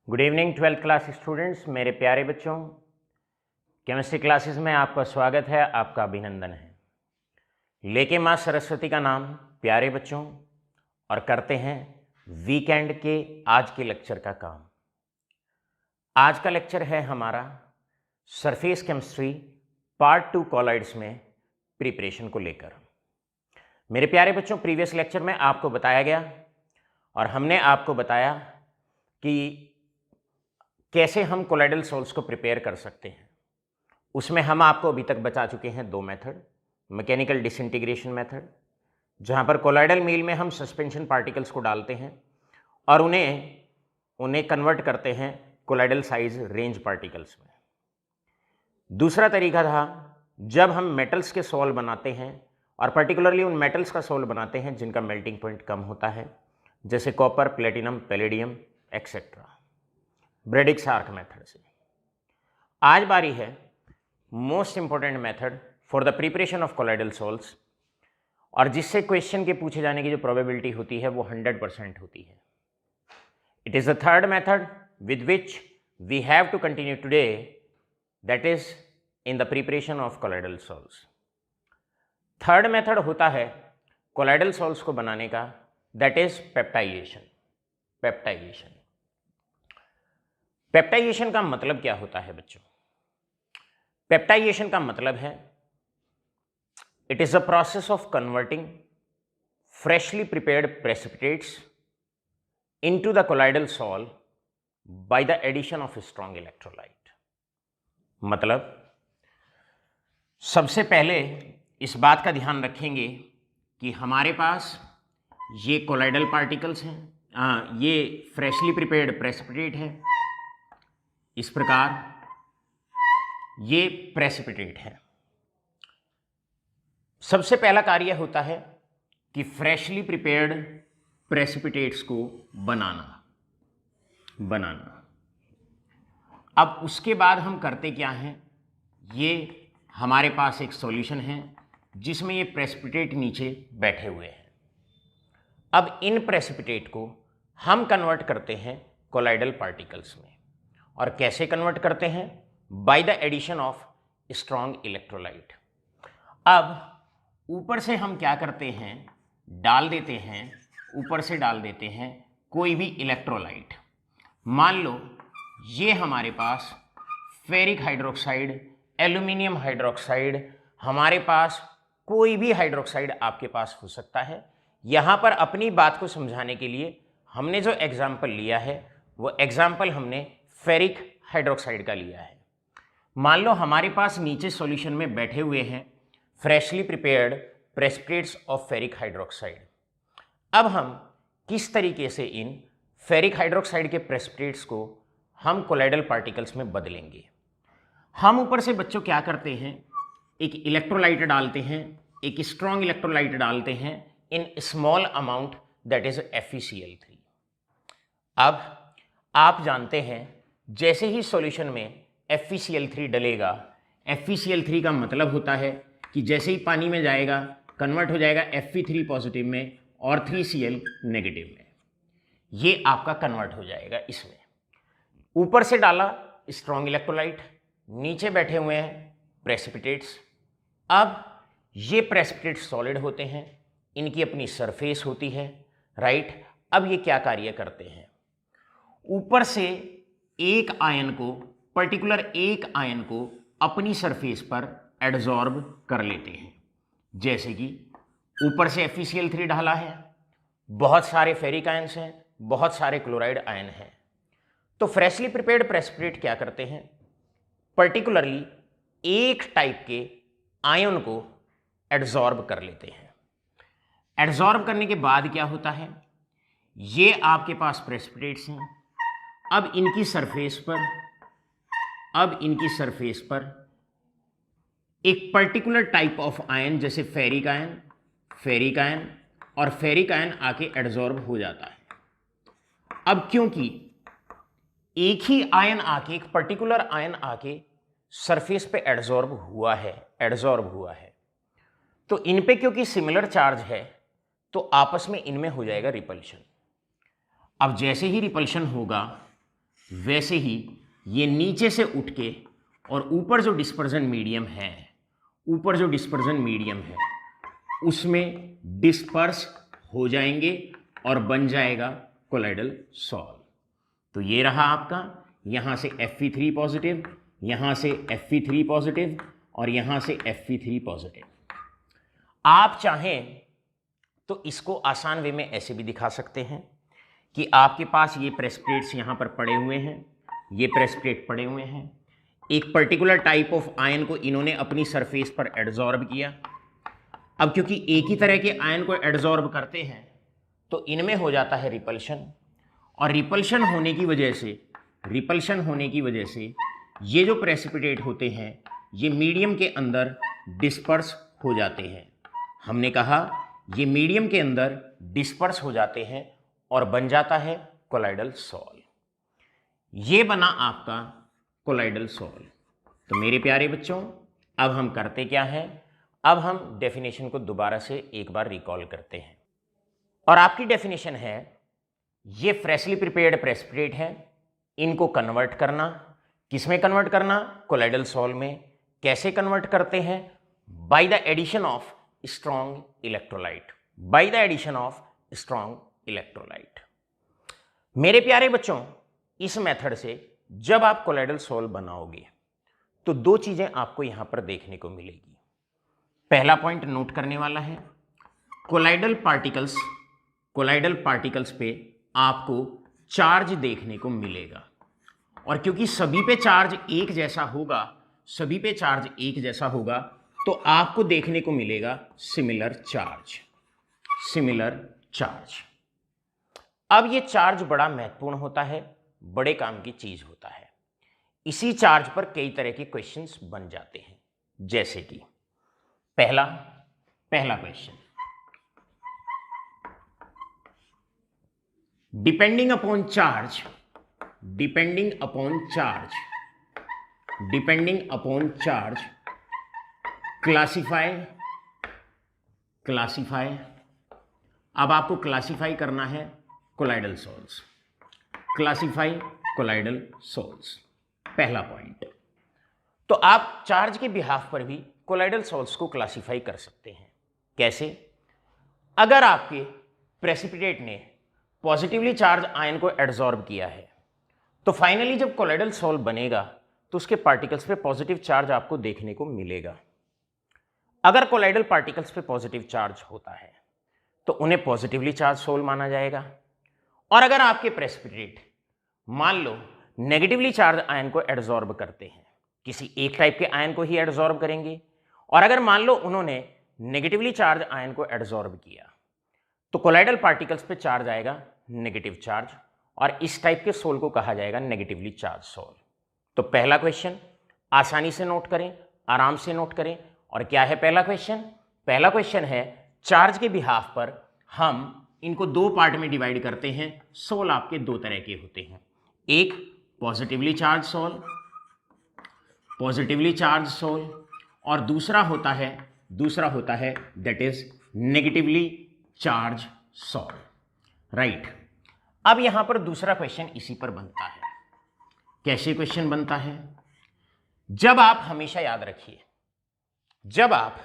Good evening 12th class students, मेरे प्यारे बच्चों। केमिस्ट्री क्लासेस में आपका स्वागत है, आपका अभिनंदन है। लेके माँ सरस्वती का नाम प्यारे बच्चों और करते हैं वीकेंड के आज के लेक्चर का काम। आज का लेक्चर है हमारा सरफेस केमिस्ट्री पार्ट 2 कॉलॉइड्स में प्रिपरेशन को लेकर। मेरे प्यारे बच्चों, प्रीवियस लेक्चर में आपको बताया गया और हमने आपको बताया कि कैसे हम कोलाइडल सॉल्ट्स को प्रिपेयर कर सकते हैं। उसमें हम आपको अभी तक बता चुके हैं दो मेथड, मैकेनिकल डिसइंटीग्रेशन मेथड, जहां पर कोलाइडल मील में हम सस्पेंशन पार्टिकल्स को डालते हैं और उन्हें कन्वर्ट करते हैं कोलाइडल साइज रेंज पार्टिकल्स में। दूसरा तरीका था जब हम मेटल्स के सॉल्ट बनाते हैं और पर्टिकुलरली उन मेटल्स का सॉल्ट बनाते हैं जिनका मेल्टिंग पॉइंट कम होता है, जैसे copper, platinum, palladium etcetera, Bredig's arc method से। आज बारी है most important method for the preparation of colloidal salts, और जिससे क्वेश्चन के पूछे जाने की जो प्रोबेबिलिटी होती है वो 100% होती है। It is the third method with which we have to continue today, that is in the preparation of colloidal salts. Third method होता है कोलाइडल सॉल्ट्स को बनाने का, दैट इज पेप्टाइजेशन। पेप्टाइजेशन का मतलब क्या होता है बच्चों? पेप्टाइजेशन का मतलब है it is a process of converting freshly prepared precipitates into the colloidal salt by the addition of strong electrolyte. मतलब सबसे पहले इस बात का ध्यान रखेंगे कि हमारे पास ये कोलाइडल पार्टिकल्स हैं, ये फ्रेशली प्रिपेयर्ड प्रेसिपिटेट है, इस प्रकार ये प्रेसिपिटेट है। सबसे पहला कार्य होता है कि फ्रेशली प्रिपेयर्ड प्रेसिपिटेट्स को बनाना। अब उसके बाद हम करते क्या हैं, ये हमारे पास एक सॉल्यूशन है जिसमें ये प्रेसिपिटेट नीचे बैठे हुए हैं। अब इन प्रेसिपिटेट को हम कन्वर्ट करते हैं कोलाइडल पार्टिकल्स में। और कैसे कन्वर्ट करते हैं? By the addition of strong electrolyte. अब ऊपर से हम क्या करते हैं, ऊपर से डाल देते हैं कोई भी इलेक्ट्रोलाइट। मान लो ये हमारे पास फेरिक हाइड्रोक्साइड, एल्यूमिनियम हाइड्रोक्साइड, हमारे पास कोई भी हाइड्रोक्साइड आपके पास हो सकता है। यहाँ पर अपनी बात को समझाने के लिए हमने जो एग्जाम्पल लिया है वो एग्जाम्पल हमने फेरिक हाइड्रोक्साइड का लिया है। मान लो हमारे पास नीचे सॉल्यूशन में बैठे हुए हैं freshly prepared precipitates of ferric hydroxide. अब हम किस तरीके से इन फेरिक हाइड्रोक्साइड के प्रेसिपिटेट्स को हम कोलाइडल पार्टिकल्स में बदलेंगे? हम ऊपर से बच्चों क्या करते हैं, एक इलेक्ट्रोलाइट डालते हैं, एक स्ट्रॉन्ग इलेक्ट्रोलाइट डालते हैं in small amount, that is FeCl3। अब आप जानते हैं जैसे ही सॉल्यूशन में FeCl3 डलेगा, FeCl3 का मतलब होता है कि जैसे ही पानी में जाएगा कन्वर्ट हो जाएगा Fe3 पॉजिटिव में और 3Cl नेगेटिव में। ये आपका कन्वर्ट हो जाएगा इसमें। ऊपर से डाला स्ट्रॉन्ग इलेक्ट्रोलाइट, नीचे बैठे हुए हैं प्रेसिपिटेट्स। अब ये प्रेसिपिटेट्स सॉलिड होते हैं, इनकी अपनी सरफेस होती है, राइट। अब ये क्या कार्य करते हैं, ऊपर से एक आयन को, पर्टिकुलर एक आयन को अपनी सरफेस पर एडजॉर्ब कर लेते हैं। जैसे कि ऊपर से FeCl3 डाला है, बहुत सारे फेरिक आयन्स हैं, बहुत सारे क्लोराइड आयन हैं। तो फ्रेशली प्रिपेयर्ड प्रेसिपिटेट क्या करते हैं, पर्टिकुलरली एक टाइप के आयन को एडजॉर्ब कर लेते हैं। एडजॉर्ब करने के बाद क्या होता है, ये आपके पास प्रेसिपिटेट्स हैं। अब इनकी सरफेस पर एक पर्टिकुलर टाइप ऑफ आयन, जैसे फेरिक आयन और फेरिक आयन आके एडजॉर्ब हो जाता है। अब क्योंकि एक ही आयन आके, एक पर्टिकुलर आयन आके सरफेस पे एडजॉर्ब हुआ है, तो इन पे क्योंकि सिमिलर चार्ज है तो आपस में इनमें हो जाएगा रिपल्शन। अब जैसे ही रिपल्शन होगा वैसे ही ये नीचे से उठ के और ऊपर जो डिस्पर्जन मीडियम है, ऊपर जो डिस्पर्जन मीडियम है उसमें डिस्पर्स हो जाएंगे और बन जाएगा कोलाइडल सॉल्व। तो ये रहा आपका, यहाँ से Fe3 पॉजिटिव, यहाँ से Fe3 पॉजिटिव और यहाँ से Fe3 पॉजिटिव। आप चाहें तो इसको आसान वे में ऐसे भी दिखा सकते हैं कि आपके पास ये प्रेसिपिटेट्स यहाँ पर पड़े हुए हैं, ये प्रेसिपिटेट पड़े हुए हैं, एक पर्टिकुलर टाइप ऑफ आयन को इन्होंने अपनी सरफेस पर एडजॉर्ब किया। अब क्योंकि एक ही तरह के आयन को एडजॉर्ब करते हैं तो इनमें हो जाता है रिपल्शन, और रिपल्शन होने की वजह से ये जो प्रेसिपिटेट होते हैं ये मीडियम के अंदर डिस्पर्स हो जाते हैं। हमने कहा ये मीडियम के अंदर डिस्पर्स हो जाते हैं और बन जाता है कोलाइडल सॉल्व। ये बना आपका कोलाइडल सॉल्व। तो मेरे प्यारे बच्चों, अब हम करते क्या हैं, अब हम डेफिनेशन को दोबारा से एक बार रिकॉल करते हैं। और आपकी डेफिनेशन है, ये फ्रेशली प्रिपेयर्ड प्रेसिपिटेट है, इनको कन्वर्ट करना, किसमें कन्वर्ट करना, कोलाइडल सॉल्व में। कैसे कन्वर्ट करते हैं, by the addition of strong electrolyte, by the addition of strong electrolyte. मेरे प्यारे बच्चों, इस मेथड से जब आप कोलाइडल सॉल्व बनाओगे तो दो चीजें आपको यहां पर देखने को मिलेगी। पहला पॉइंट नोट करने वाला है, कोलाइडल पार्टिकल्स पे आपको चार्ज देखने को मिलेगा, और क्योंकि सभी पे चार्ज एक जैसा होगा तो आपको देखने को मिलेगा सिमिलर चार्ज। अब ये चार्ज बड़ा महत्वपूर्ण होता है, बड़े काम की चीज होता है। इसी चार्ज पर कई तरह के क्वेश्चंस बन जाते हैं, जैसे कि पहला question, depending upon charge classify. अब आपको क्लासिफाई करना है कोलाइडल सॉल्व्स, पहला पॉइंट। तो आप चार्ज के बिहाफ पर भी कोलाइडल सॉल्व्स को क्लासिफाई कर सकते हैं। कैसे, अगर आपके प्रेसिपिटेट ने पॉजिटिवली चार्ज आयन को एडजॉर्ब किया है तो फाइनली जब कोलाइडल सॉल्व बनेगा तो उसके पार्टिकल्स पे पॉजिटिव चार्ज आपको देखने को मिलेगा। अगर कोलाइडल पार्टिकल्स पे पॉजिटिव चार्ज होता है तो उन्हें पॉजिटिवली चार्ज सोल माना जाएगा, और अगर आपके प्रेसिपिटेट मान लो नेगेटिवली चार्ज आयन को एडजॉर्ब करते हैं, किसी एक टाइप के आयन को ही एडजॉर्ब करेंगे, और अगर मान लो उन्होंने नेगेटिवली चार्ज आयन को एडजॉर्ब किया तो कोलाइडल पार्टिकल्स पे चार्ज आएगा नेगेटिव चार्ज, और इस टाइप के सोल को कहा जाएगा नेगेटिवली चार्ज सोल। तो पहला क्वेश्चन आसानी से नोट करें, आराम से नोट करें। और क्या है पहला क्वेश्चन? पहला क्वेश्चन है चार्ज के बिहाफ पर हम इनको दो पार्ट में डिवाइड करते हैं। सोल आपके दो तरह के होते हैं, एक पॉजिटिवली चार्ज सोल, और दूसरा होता है that is negatively charge sol, right. अब यहां पर दूसरा क्वेश्चन इसी पर बनता है। कैसे क्वेश्चन बनता है? जब आप, हमेशा याद रखिए, जब आप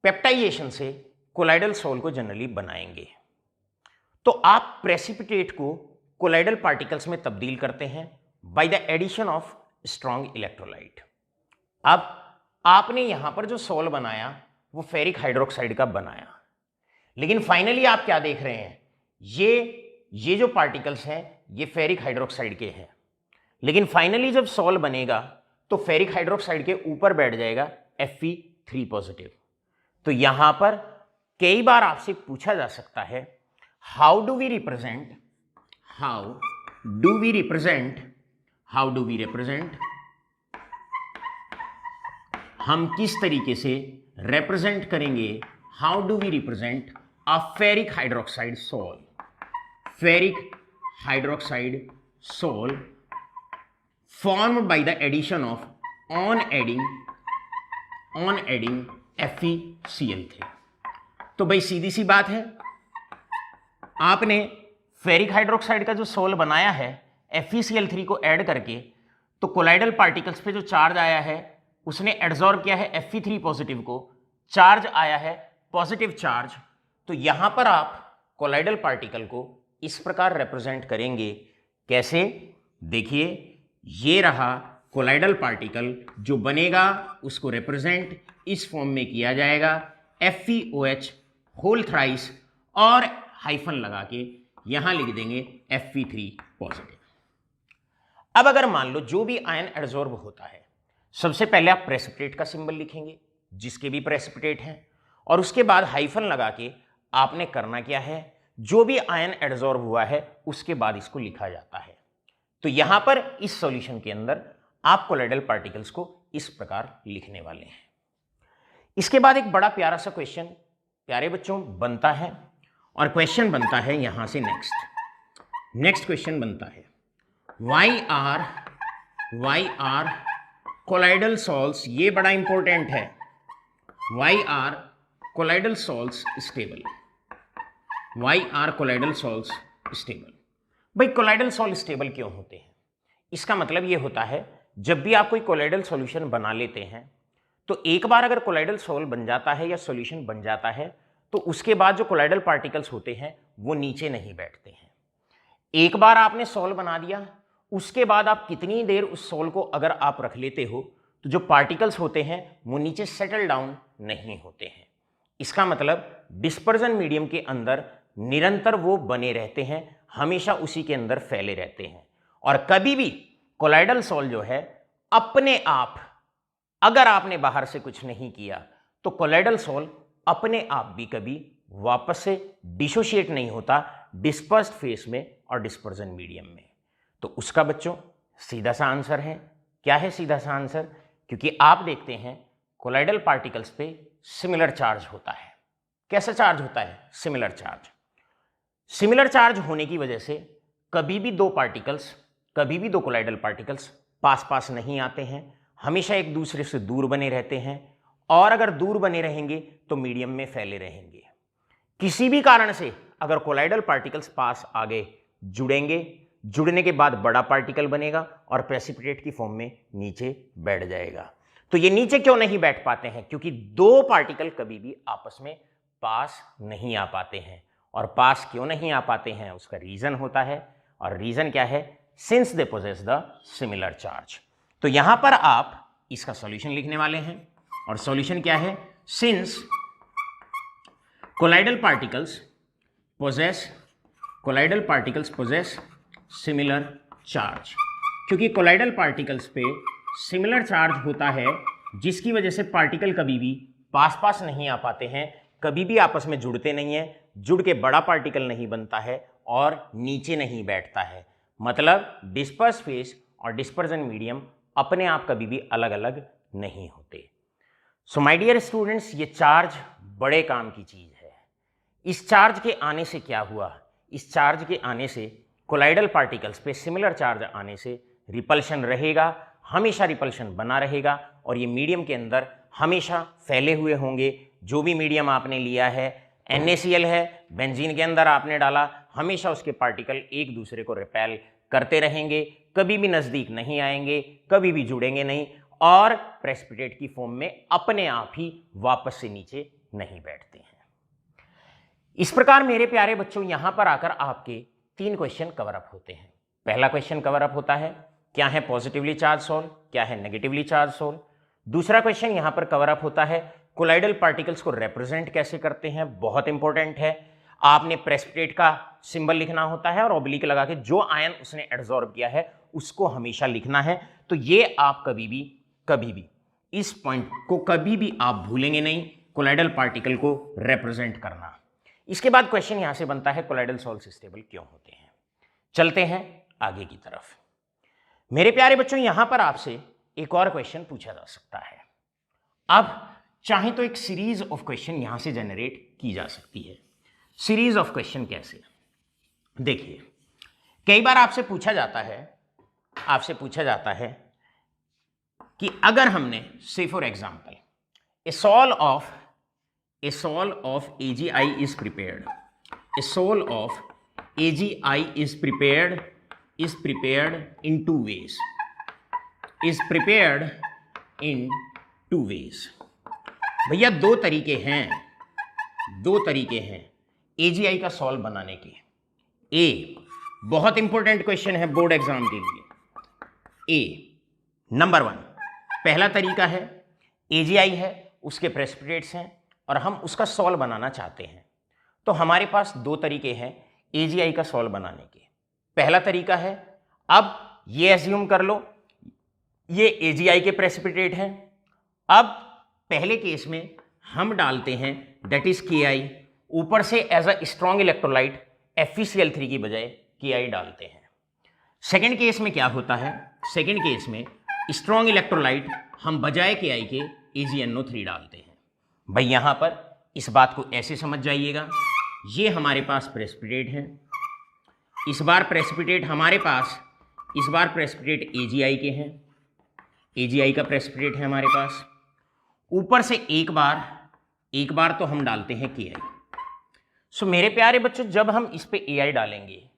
पेप्टाइजेशन से कोलाइडल सोल को जनरली बनाएंगे तो आप प्रेसिपिटेट को कोलाइडल पार्टिकल्स में तब्दील करते हैं by the addition of strong electrolyte. अब आपने यहां पर जो सोल बनाया वो फेरिक हाइड्रोक्साइड का बनाया, लेकिन फाइनली आप क्या देख रहे हैं, ये जो पार्टिकल्स हैं ये फेरिक हाइड्रोक्साइड के हैं, लेकिन फाइनली जब सोल बनेगा तो फेरिक हाइड्रोक्साइड के ऊपर बैठ जाएगा Fe3 पॉजिटिव। तो यहां पर कई बार आपसे पूछा जा सकता है हाउ डू वी रिप्रेजेंट हम किस तरीके से रिप्रेजेंट करेंगे, how do we represent a ferric hydroxide sol formed by the addition of on adding FeCl3। तो भाई सीधी सी बात है, आपने फेरिक हाइड्रोक्साइड का जो सोल बनाया है FeCl3 को ऐड करके, तो कोलाइडल पार्टिकल्स पे जो चार्ज आया है उसने एड्सॉर्ब किया है Fe3 पॉजिटिव को, चार्ज आया है पॉजिटिव चार्ज। तो यहां पर आप कोलाइडल पार्टिकल को इस प्रकार रिप्रेजेंट करेंगे। कैसे? देखिए, ये रहा कोलाइडल पार्टिकल, जो बनेगा उसको रिप्रेजेंट इस फॉर्म में किया जाएगा FeOH होल थ्राइस और हाइफन लगा के यहां लिख देंगे Fe3 पॉजिटिव। अब अगर मान लो जो भी आयन एड्सॉर्ब होता है, सबसे पहले आप प्रेसिपिटेट का सिंबल लिखेंगे जिसके भी प्रेसिपिटेट हैं, और उसके बाद हाइफन लगा के आपने करना क्या है, जो भी आयन एड्सॉर्ब हुआ है उसके बाद इसको लिखा जाता है। तो यहां पर इस सॉल्यूशन के अंदर आप कोलाइडल पार्टिकल्स को इस प्रकार लिखने वाले हैं। इसके बाद एक बड़ा प्यारा सा क्वेश्चन प्यारे बच्चों बनता है, और क्वेश्चन बनता है यहां से नेक्स्ट क्वेश्चन बनता है, वाई आर कोलाइडल सॉल्ट्स, ये बड़ा इंपॉर्टेंट है, why are colloidal salts stable, why are colloidal salts stable. भाई कोलाइडल सॉल्ट स्टेबल क्यों होते हैं? इसका मतलब ये होता है, जब भी आप कोई कोलाइडल सॉल्यूशन बना लेते हैं तो एक बार अगर कोलाइडल सॉल्ट बन जाता है या सॉल्यूशन बन जाता है, तो उसके बाद जो कोलाइडल पार्टिकल्स होते हैं वो नीचे नहीं बैठते हैं। एक बार आपने सॉल्ट बना दिया, उसके बाद आप कितनी देर उस सॉल्ट को अगर आप रख लेते हो तो जो पार्टिकल्स होते हैं वो नीचे सेटल डाउन नहीं होते हैं। इसका मतलब डिस्पर्जन मीडियम के अंदर निरंतर वो बने रहते हैं, हमेशा उसी के अंदर फैले रहते हैं। और कभी भी कोलाइडल सॉल्ट जो है अपने आप, अगर आपने बाहर से कुछ नहीं किया तो कोलाइडल सॉल्ट अपने आप भी कभी वापस से डिसोशिएट नहीं होता डिस्पर्स्ड फेस में और डिस्पर्जन मीडियम में। तो उसका बच्चों सीधा सा आंसर है। क्या है सीधा सा आंसर? क्योंकि आप देखते हैं कोलाइडल पार्टिकल्स पे सिमिलर चार्ज होता है। कैसा चार्ज होता है? Similar charge. सिमिलर चार्ज होने की वजह से कभी भी दो कोलाइडल पार्टिकल्स पास पास नहीं आते हैं, हमेशा एक दूसरे से दूर बने रहते हैं, और अगर दूर बने रहेंगे तो मीडियम में फैले रहेंगे। किसी भी कारण से अगर कोलाइडल पार्टिकल्स पास आ गए, जुड़ने के बाद बड़ा पार्टिकल बनेगा और प्रेसिपिटेट की फॉर्म में नीचे बैठ जाएगा। तो ये नीचे क्यों नहीं बैठ पाते हैं? क्योंकि दो पार्टिकल कभी भी आपस में पास नहीं आ पाते हैं। और पास क्यों नहीं आ पाते हैं उसका रीजन होता है, और रीजन क्या है? Since they possess the similar charge. तो यहां पर आप इसका सॉल्यूशन लिखने वाले हैं, और सॉल्यूशन क्या है? Since colloidal particles possess similar charge, क्योंकि कोलाइडल पार्टिकल्स पे सिमिलर चार्ज होता है, जिसकी वजह से पार्टिकल कभी भी पास नहीं आ पाते हैं, कभी भी आपस में जुड़ते नहीं हैं, जुड़ के बड़ा पार्टिकल नहीं बनता है और नीचे नहीं बैठता है। मतलब डिस्पर्स फेस और डिस्पर्जन मीडियम अपने आप कभी भी अलग अलग नहीं होते। सो माय डियर स्टूडेंट्स, ये चार्ज बड़े काम की चीज है। इस चार्ज के आने से क्या हुआ? इस चार्ज के आने से कोलाइडल पार्टिकल्स पे सिमिलर चार्ज आने से रिपल्शन रहेगा, हमेशा रिपल्शन बना रहेगा, और ये मीडियम के अंदर हमेशा फैले हुए होंगे। जो भी मीडियम आपने लिया है, NaCl है, बेंजीन के अंदर आपने डाला, हमेशा उसके पार्टिकल एक दूसरे को रिपेल करते रहेंगे, कभी भी नज़दीक नहीं आएंगे, कभी भी जुड़ेंगे नहीं, और प्रेसिपिटेट की फॉर्म में अपने आप ही वापस से नीचे नहीं बैठते हैं। इस प्रकार मेरे प्यारे बच्चों, यहां पर आकर आपके 3 क्वेश्चन कवर अप होते हैं। पहला क्वेश्चन कवर अप होता है, क्या है पॉजिटिवली चार्ज सॉल्ट, क्या है नेगेटिवली चार्ज सॉल्ट। दूसरा क्वेश्चन यहां पर कवर अप होता है, कोलाइडल पार्टिकल्स को रिप्रेजेंट कैसे करते हैं, बहुत इंपॉर्टेंट है। आपने प्रेसिपिटेट का सिंबल लिखना होता है और ऑब्लिक लगा के जो आयन उसने एड्सॉर्ब किया है उसको हमेशा लिखना है। तो ये आप कभी भी इस पॉइंट को कभी भी आप भूलेंगे नहीं, कोलाइडल पार्टिकल को रिप्रेजेंट करना। इसके बाद क्वेश्चन यहां से बनता है, कोलाइडल सॉल्ट स्टेबल क्यों होते हैं। चलते हैं आगे की तरफ। मेरे प्यारे बच्चों, यहां पर आपसे एक और क्वेश्चन पूछा जा सकता है। अब चाहे तो एक सीरीज ऑफ क्वेश्चन यहां से जनरेट की जा सकती है। सीरीज ऑफ क्वेश्चन कैसे? देखिए, कई बार आपसे पूछा जाता है कि अगर हमने से for example a sol of AgI is prepared, a sol of AgI is prepared is prepared in two ways. Is prepared in two ways. भैया दो तरीके हैं AGI का सॉल्व बनाने के। ए, बहुत इंपॉर्टेंट क्वेश्चन है बोर्ड एग्जाम के लिए। ए नंबर 1, पहला तरीका है AGI है, उसके प्रेसिपिटेट्स हैं और हम उसका सॉल्व बनाना चाहते हैं। तो हमारे पास दो तरीके हैं AGI का सॉल्व बनाने के। पहला तरीका है, अब ये एज्यूम कर लो ये AGI के प्रेसिपिटेट हैं। अब पहले केस में हम डालते हैं दैट इज KI, ऊपर से as a strong electrolyte FeCl3 की बजाय KI डालते हैं। सेकेंड केस में क्या होता है, सेकेंड केस में स्ट्रॉन्ग इलेक्ट्रोलाइट हम बजाय KI के AgNO3 डालते हैं। भाई यहां पर इस बात को ऐसे समझ जाइएगा, ये हमारे पास प्रेसिपिटेट हैं, इस बार प्रेसिपिटेट हमारे पास, इस बार प्रेसिपिटेट AGI के हैं, AGI का प्रेसिपिटेट है हमारे पास। ऊपर से एक बार तो हम डालते हैं KI। सो मेरे प्यारे बच्चों, जब हम इस पे AI डालेंगे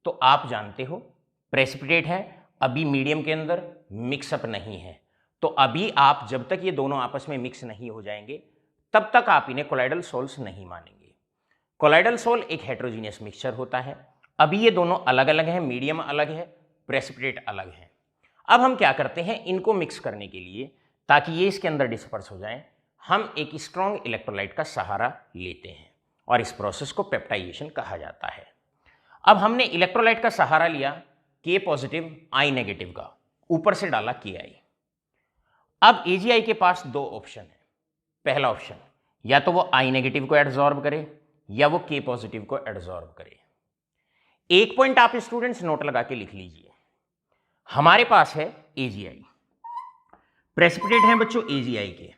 तो आप जानते हो प्रेसिपिटेट है, अभी मीडियम के अंदर मिक्सअप नहीं है। तो अभी आप जब तक ये दोनों आपस में मिक्स नहीं हो जाएंगे तब तक आप इन्हें कोलाइडल सोल्स नहीं मानेंगे। कोलाइडल सोल एक हेट्रोजीनियस मिक्सचर होता है। अभी ये दोनों अलग अलग हैं, मीडियम अलग है, प्रेसिपिटेट अलग है। अब हम क्या करते हैं, इनको मिक्स करने के लिए, ताकि ये इसके अंदर डिस्पर्स हो जाएं, हम एक स्ट्रॉन्ग इलेक्ट्रोलाइट का सहारा लेते हैं और इस प्रोसेस को पेप्टाइजेशन कहा जाता है। अब हमने इलेक्ट्रोलाइट का सहारा लिया K पॉजिटिव I नेगेटिव का, ऊपर से डाला KI। अब AGI के पास दो ऑप्शन है। पहला ऑप्शन, या तो वो I नेगेटिव को एडजॉर्ब करे या वो K पॉजिटिव को एडजॉर्ब करे। एक पॉइंट आप स्टूडेंट्स नोट लगा के लिख लीजिए, हमारे पास है AGI, प्रेसिपिटेट हैं बच्चों AGI के।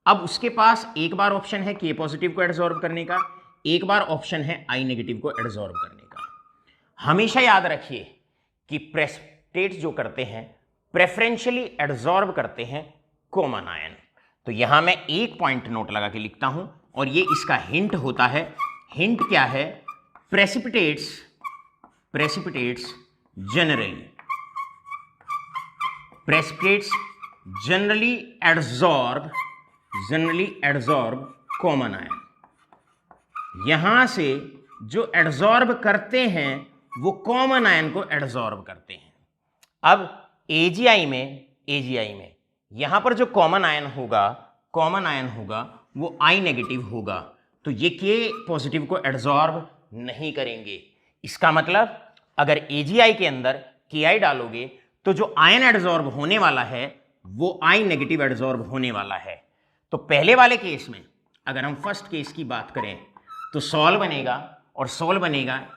अब उसके पास एक बार ऑप्शन है K पॉजिटिव को एडजॉर्ब करने का, एक बार ऑप्शन है I नेगेटिव को एडजॉर्ब करने का। हमेशा याद रखिए कि प्रेसिपिटेट जो करते हैं प्रेफरेंशियली एडजॉर्ब करते हैं कॉमन आयन। तो यहां मैं एक पॉइंट नोट लगा के लिखता हूं और ये इसका हिंट होता है। हिंट क्या है, precipitates generally adsorb common ion. यहां से जो एडजॉर्ब करते हैं वो कॉमन आयन को एडजॉर्ब करते हैं। अब AGI में यहां पर जो कॉमन आयन होगा वो I नेगेटिव होगा, तो ये K पॉजिटिव को एडजॉर्ब नहीं करेंगे। इसका मतलब अगर AGI के अंदर KI डालोगे तो जो आयन एडजॉर्ब होने वाला है वो I नेगेटिव एडजॉर्ब होने वाला है। तो पहले वाले केस में अगर हम फर्स्ट केस की बात करें तो सॉल्व बनेगा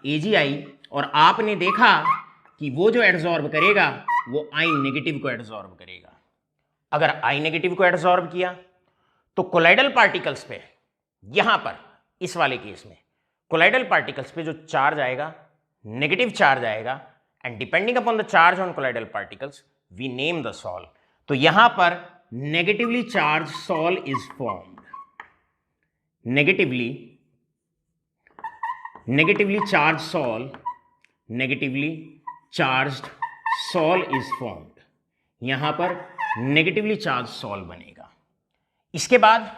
AGI, और आपने देखा कि वो जो एडजॉर्ब करेगा वो I नेगेटिव को एडजॉर्ब करेगा। अगर I नेगेटिव को एडजॉर्ब किया तो कोलाइडल पार्टिकल्स पे, यहां पर इस वाले केस में कोलाइडल पार्टिकल्स पे जो चार्ज आएगा नेगेटिव चार्ज आएगा, and depending upon the charge on colloidal particles we name the sol. तो यहां पर negatively charge sol is formed, negatively charged sol is formed. यहां पर नेगेटिवली चार्ज सॉल बनेगा। इसके बाद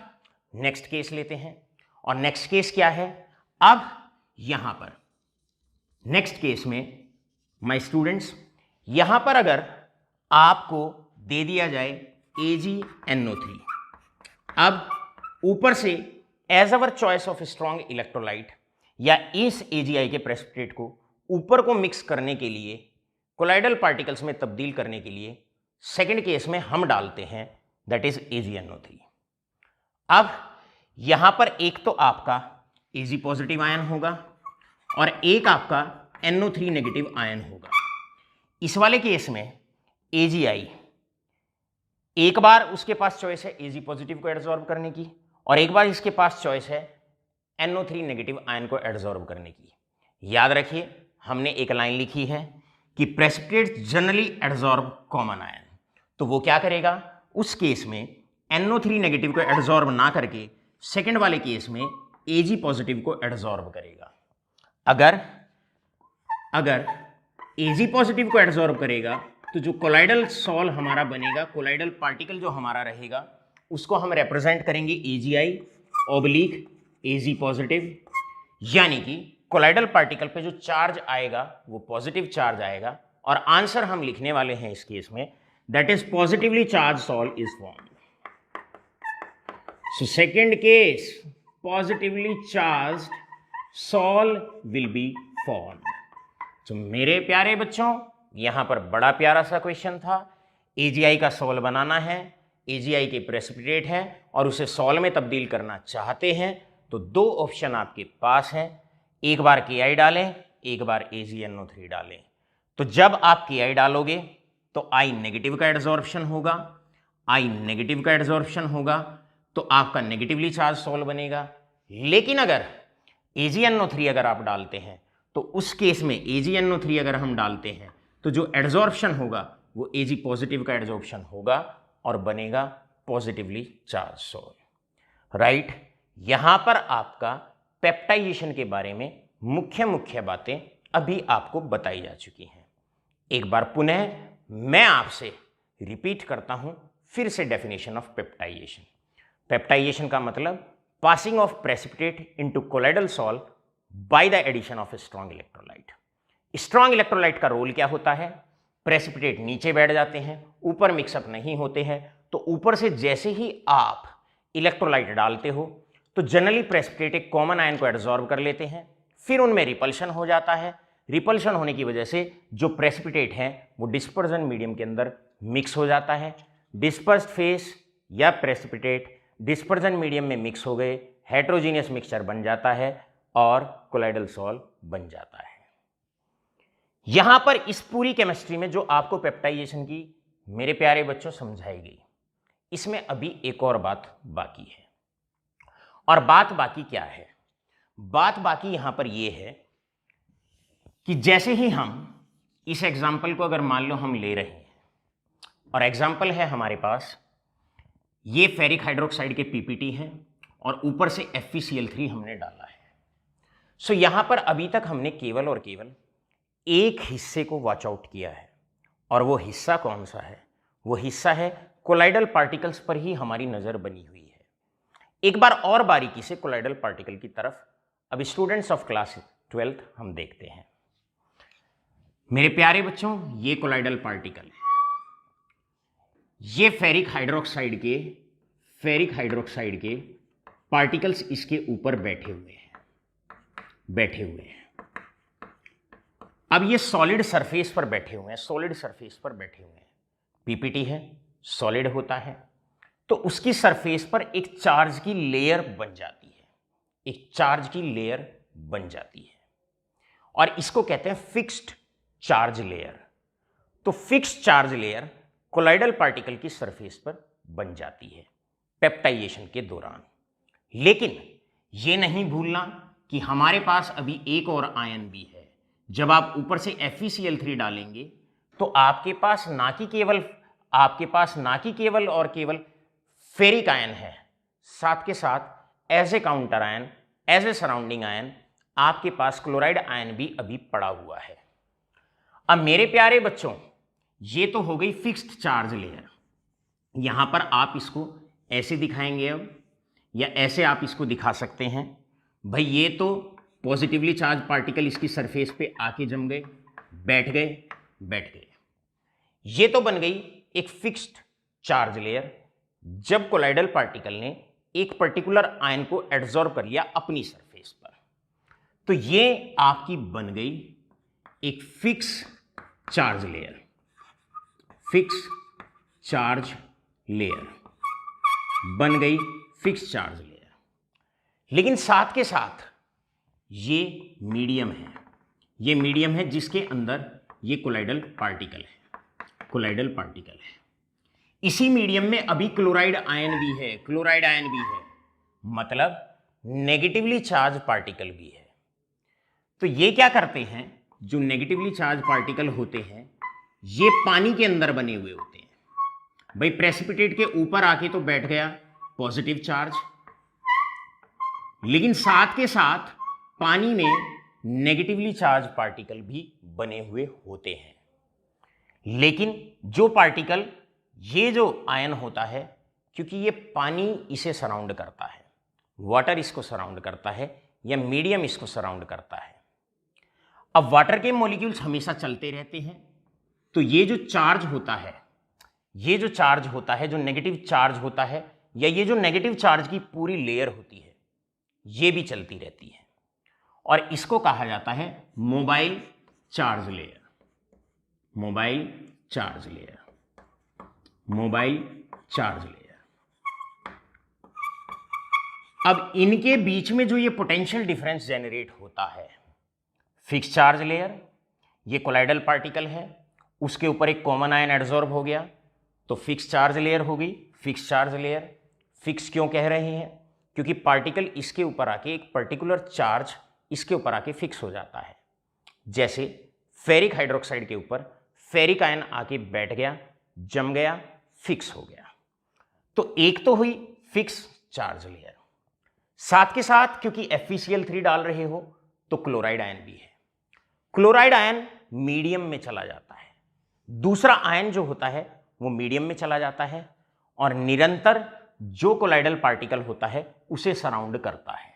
नेक्स्ट केस लेते हैं, और नेक्स्ट केस क्या है, अब यहां पर नेक्स्ट केस में माय स्टूडेंट्स, यहां पर अगर आपको दे दिया जाए AgNO3, अब ऊपर से as our choice of strong electrolyte या इस AGI के प्रेसिपिटेट को ऊपर को मिक्स करने के लिए, कोलाइडल पार्टिकल्स में तब्दील करने के लिए सेकेंड केस में हम डालते हैं दैट इज AgNO3। अब यहां पर एक तो आपका Ag पॉजिटिव आयन होगा और एक आपका NO3 नेगेटिव आयन होगा। इस वाले केस में AGI, एक बार उसके पास चॉइस है Ag पॉजिटिव को एडजॉर्ब करने की और एक बार इसके पास चॉइस है NO3 नेगेटिव आयन को एडजॉर्ब करने की। याद रखिए हमने एक लाइन लिखी है कि precipitate generally adsorb common ion, तो वो क्या करेगा, उस केस में NO3 नेगेटिव को एडजॉर्ब ना करके सेकंड वाले केस में Ag पॉजिटिव को एडजॉर्ब करेगा। अगर Ag पॉजिटिव को एड्सॉर्ब करेगा तो जो कोलाइडल सॉल हमारा बनेगा, कोलाइडल पार्टिकल जो हमारा रहेगा, उसको हम रिप्रेजेंट करेंगे AgI ऑब्लिक Ag पॉजिटिव, यानी कि कोलाइडल पार्टिकल पे जो चार्ज आएगा वो पॉजिटिव चार्ज आएगा, और आंसर हम लिखने वाले हैं इस केस में, that is positively charge sol is formed. So second case, positively charge sol will be formed. तो मेरे प्यारे बच्चों, यहां पर बड़ा प्यारा सा क्वेश्चन था. AgI का सॉल बनाना है, AgI के प्रेसिपिटेट है और उसे सॉल में तब्दील करना चाहते हैं, तो दो ऑप्शन आपके पास हैं. एक बार Ki डालें, एक बार AgNO3 डालें. तो जब आप Ki डालोगे तो I नेगेटिव का एड्सॉर्प्शन होगा, I नेगेटिव का एड्सॉर्प्शन होगा, तो आपका नेगेटिवली चार्ज सॉल बनेगा. लेकिन अगर AgNO3 अगर आप डालते हैं तो उस केस में AgNO3 अगर हम डालते हैं तो जो एड्सॉर्प्शन होगा वो Ag पॉजिटिव का एड्सॉर्प्शन होगा और बनेगा पॉजिटिवली चार्ज सॉल. राइट. यहां पर आपका पेप्टाइजेशन के बारे में मुख्य बातें अभी आपको बताई जा चुकी हैं. एक बार पुनः मैं आपसे रिपीट करता हूं फिर से डेफिनेशन ऑफ पेप्टाइजेशन. पेप्टाइजेशन का मतलब passing of precipitate into colloidal sol by the addition of a strong electrolyte. Strong electrolyte का रोल क्या होता है? प्रेसिपिटेट नीचे बैठ जाते हैं, ऊपर मिक्सअप नहीं होते हैं, तो ऊपर से जैसे ही आप इलेक्ट्रोलाइट डालते हो तो जनरली प्रेसिपिटेट एक कॉमन आयन को एब्जॉर्ब कर लेते हैं, फिर उनमें रिपल्शन हो जाता है. रिपल्शन होने की वजह से जो प्रेसिपिटेट है वो डिस्पर्जन मीडियम के अंदर मिक्स हो जाता है. डिस्पर्स्ड फेस या प्रेसिपिटेट डिस्पर्जन मीडियम में मिक्स हो गए, हेट्रोजीनियस मिक्सचर बन जाता है और कोलाइडल सॉल बन जाता है. यहां पर इस पूरी केमिस्ट्री में जो आपको पेप्टाइजेशन की मेरे प्यारे बच्चों समझाई गई, इसमें अभी एक और बात बाकी है. और बात बाकी क्या है? बात बाकी यहां पर यह है कि जैसे ही हम इस एग्जाम्पल को अगर मान लो हम ले रहे हैं, और एग्जाम्पल है हमारे पास ये फेरिक हाइड्रोक्साइड के पीपीटी हैं और ऊपर से FeCl3 हमने डाला है. सो यहां पर अभी तक हमने केवल और केवल एक हिस्से को वॉच आउट किया है, और वो हिस्सा कौन सा है? वो हिस्सा है कोलाइडल पार्टिकल्स पर ही हमारी नजर बनी हुई है. एक बार और बारीकी से कोलाइडल पार्टिकल की तरफ अब स्टूडेंट्स ऑफ क्लास 12th हम देखते हैं. मेरे प्यारे बच्चों, ये कोलाइडल पार्टिकल है, ये फेरिक हाइड्रोक्साइड के पार्टिकल्स इसके ऊपर बैठे हुए हैं. अब ये सॉलिड सरफेस पर बैठे हुए हैं. पीपीटी है, सॉलिड होता है, तो उसकी सरफेस पर एक चार्ज की लेयर बन जाती है, और इसको कहते हैं फिक्स्ड चार्ज लेयर. तो fixed charge layer colloidal particle की सरफेस पर बन जाती है पेप्टाइजेशन के दौरान. लेकिन यह नहीं भूलना कि हमारे पास अभी एक और आयन भी है. जब आप ऊपर से FeCl3 डालेंगे तो आपके पास ना कि केवल और केवल फेरिक आयन है, साथ के साथ as a counter ion, as a surrounding ion आपके पास क्लोराइड आयन भी अभी पड़ा हुआ है. अब मेरे प्यारे बच्चों, ये तो हो गई फिक्स्ड चार्ज लेयर. यहां पर आप इसको ऐसे दिखाएंगे अब, या ऐसे आप इसको दिखा सकते हैं. भाई ये तो पॉजिटिवली चार्ज पार्टिकल इसकी सरफेस पे आके जम गए, बैठ गए. ये तो बन गई एक फिक्स्ड चार्ज लेयर जब कोलाइडल पार्टिकल ने एक पर्टिकुलर आयन को एब्जॉर्ब कर लिया अपनी सरफेस पर. तो ये आपकी बन गई एक फिक्स चार्ज लेयर. बन गई फिक्स चार्ज लेयर. लेकिन साथ के साथ ये मीडियम है जिसके अंदर ये कोलाइडल पार्टिकल है. इसी मीडियम में अभी क्लोराइड आयन भी है, मतलब नेगेटिवली चार्ज पार्टिकल भी है. तो ये क्या करते हैं, जो नेगेटिवली चार्ज पार्टिकल होते हैं ये पानी के अंदर बने हुए होते हैं. भाई प्रेसिपिटेट के ऊपर आके तो बैठ गया पॉजिटिव चार्ज, लेकिन साथ के साथ पानी में नेगेटिवली चार्ज पार्टिकल भी बने हुए होते हैं। लेकिन जो पार्टिकल, ये जो आयन होता है, क्योंकि ये पानी इसे सराउंड करता है, वाटर इसको सराउंड करता है या मीडियम इसको सराउंड करता है। अब वाटर के मॉलिक्यूल्स हमेशा चलते रहते हैं, तो ये जो चार्ज होता है, ये जो चार्ज होता है, जो नेगेटिव चार्ज होता है, या ये जो नेगेटिव चार्ज की पूरी लेयर होती है, ये भी चलती रहती है और इसको कहा जाता है mobile charge layer. Mobile charge layer, mobile charge layer. अब इनके बीच में जो ये पोटेंशियल डिफरेंस जेनरेट होता है, फिक्स चार्ज लेयर, ये कोलाइडल पार्टिकल है, उसके ऊपर एक कॉमन आयन एडजॉर्ब हो गया, तो फिक्स चार्ज लेयर होगी। फिक्स चार्ज लेयर फिक्स क्यों कह रहे हैं? क्योंकि पार्टिकल इसके ऊपर आके, एक पर्टिकुलर चार्ज इसके ऊपर आके फिक्स हो जाता है। जैसे फेरिक हाइड्रोक्साइड के ऊपर फेरिक आयन आके बैठ गया, जम गया, फिक्स हो गया। तो एक तो हुई फिक्स चार्ज लेयर, साथ के साथ क्योंकि FeCl3 डाल रहे हो तो क्लोराइड आयन भी है। क्लोराइड आयन मीडियम में चला जाता है, दूसरा आयन जो होता है वो मीडियम में चला जाता है और निरंतर जो कोलाइडल पार्टिकल होता है उसे सराउंड करता है।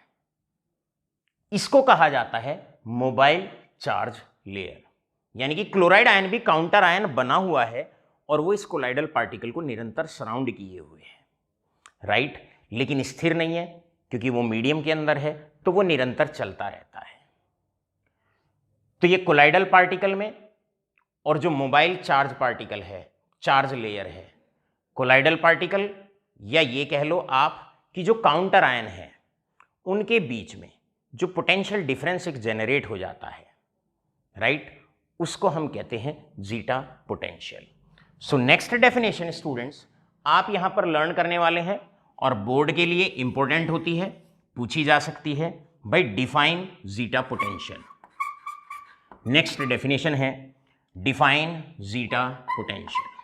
इसको कहा जाता है मोबाइल चार्ज लेयर। यानी कि क्लोराइड आयन भी काउंटर आयन बना हुआ है और वो इस कोलाइडल पार्टिकल को निरंतर सराउंड किए हुए है, राइट। लेकिन स्थिर नहीं है, क्योंकि वो मीडियम के अंदर है, तो वो निरंतर चलता रहता है। तो ये कोलाइडल पार्टिकल में और जो मोबाइल चार्ज पार्टिकल है, चार्ज लेयर है, कोलाइडल पार्टिकल या ये कह लो आप कि जो काउंटर आयन है, उनके बीच में जो पोटेंशियल डिफरेंस एक जेनरेट हो जाता है, राइट, उसको हम कहते हैं zeta potential. So next definition students आप यहां पर लर्न करने वाले हैं और बोर्ड के लिए इंपॉर्टेंट होती है, पूछी जा सकती है, भाई define zeta potential. Next definition है define zeta potential.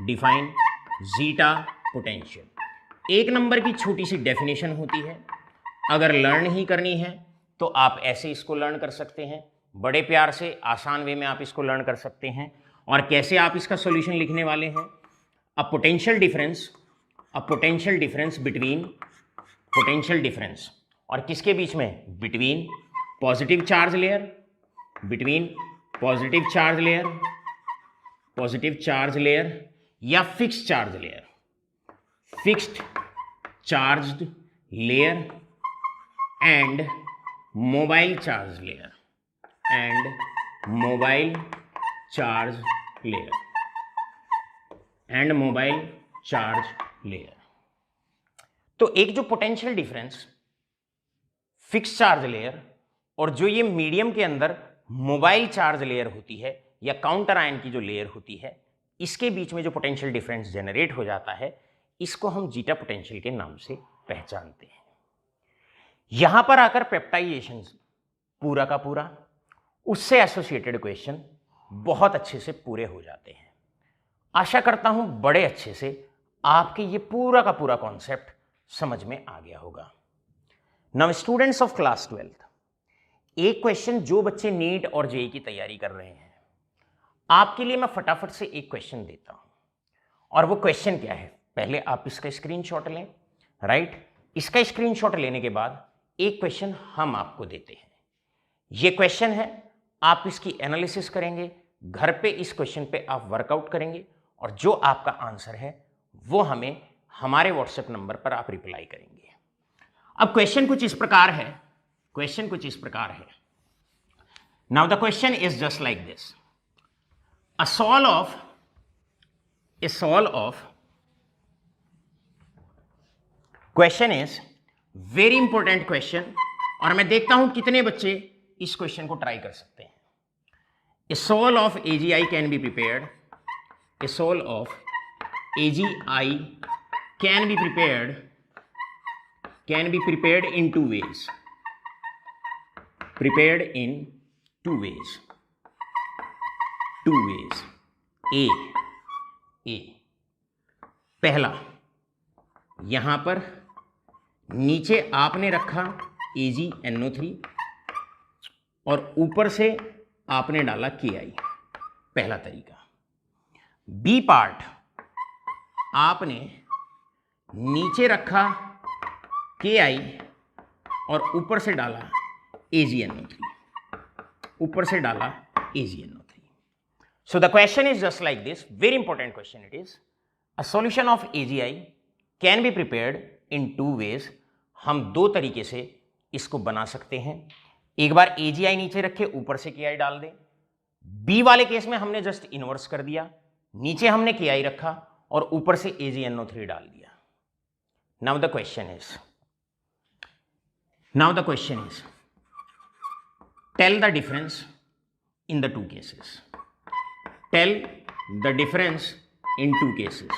Define zeta potential. एक नंबर की छोटी सी डेफिनेशन होती है, अगर लर्न ही करनी है तो आप ऐसे इसको लर्न कर सकते हैं, बड़े प्यार से आसान वे में आप इसको लर्न कर सकते हैं। और कैसे आप इसका सॉल्यूशन लिखने वाले हैं? A potential difference between, potential difference और किसके बीच में? Between positive charge layer, between positive charge layer या fixed charge layer, fixed charged layer and mobile charge layer, तो एक जो potential difference fix charge layer और जो ये मीडियम के अंदर मोबाइल चार्ज लेयर होती है या काउंटर आयन की जो लेयर होती है, इसके बीच में जो पोटेंशियल डिफरेंस जनरेट हो जाता है, इसको हम जीटा पोटेंशियल के नाम से पहचानते हैं। यहां पर आकर पेप्टाइजेशन पूरा का पूरा, उससे एसोसिएटेड क्वेश्चन बहुत अच्छे से पूरे हो जाते हैं। आशा करता हूं बड़े अच्छे से आपके ये पूरा का पूरा कॉन्सेप्ट समझ में आ गया होगा। Now students of class 12th, एक क्वेश्चन जो बच्चे नीट और जेईई की तैयारी कर रहे हैं, आपके लिए मैं फटाफट से एक क्वेश्चन देता हूं। और वो क्वेश्चन क्या है, पहले आप इसका स्क्रीनशॉट लें, राइट। इसका स्क्रीनशॉट लेने के बाद एक क्वेश्चन हम आपको देते हैं। ये क्वेश्चन है, आप इसकी एनालिसिस करेंगे, घर पे इस क्वेश्चन पे आप वर्कआउट करेंगे और जो आपका आंसर है वो हमें हमारे व्हाट्सएप नंबर पर आप रिप्लाई करेंगे। अब क्वेश्चन कुछ इस प्रकार है, now the question is just like this. A sol of question is very important question और मैं देखता हूं कितने बच्चे इस क्वेश्चन को ट्राई कर सकते हैं। A sol of AgI can be prepared. A sol of AgI can be prepared in two ways. A पहला, यहां पर नीचे आपने रखा AgNO3 और ऊपर से आपने डाला KI, पहला तरीका। बी पार्ट आपने नीचे रखा KI और ऊपर से डाला AgNO3, ऊपर से डाला AgNO3। So the question is just like this, very important question it is. A solution of AgI can be prepared in two ways. हम दो तरीके से इसको बना सकते हैं। एक बार AgI नीचे रखे, ऊपर से KI डाल दें। बी वाले केस में हमने जस्ट इनवर्स कर दिया, नीचे हमने KI रखा और ऊपर से AgNO3 डाल दिया। Now the question is, tell the difference in the two cases. Tell the difference in two cases.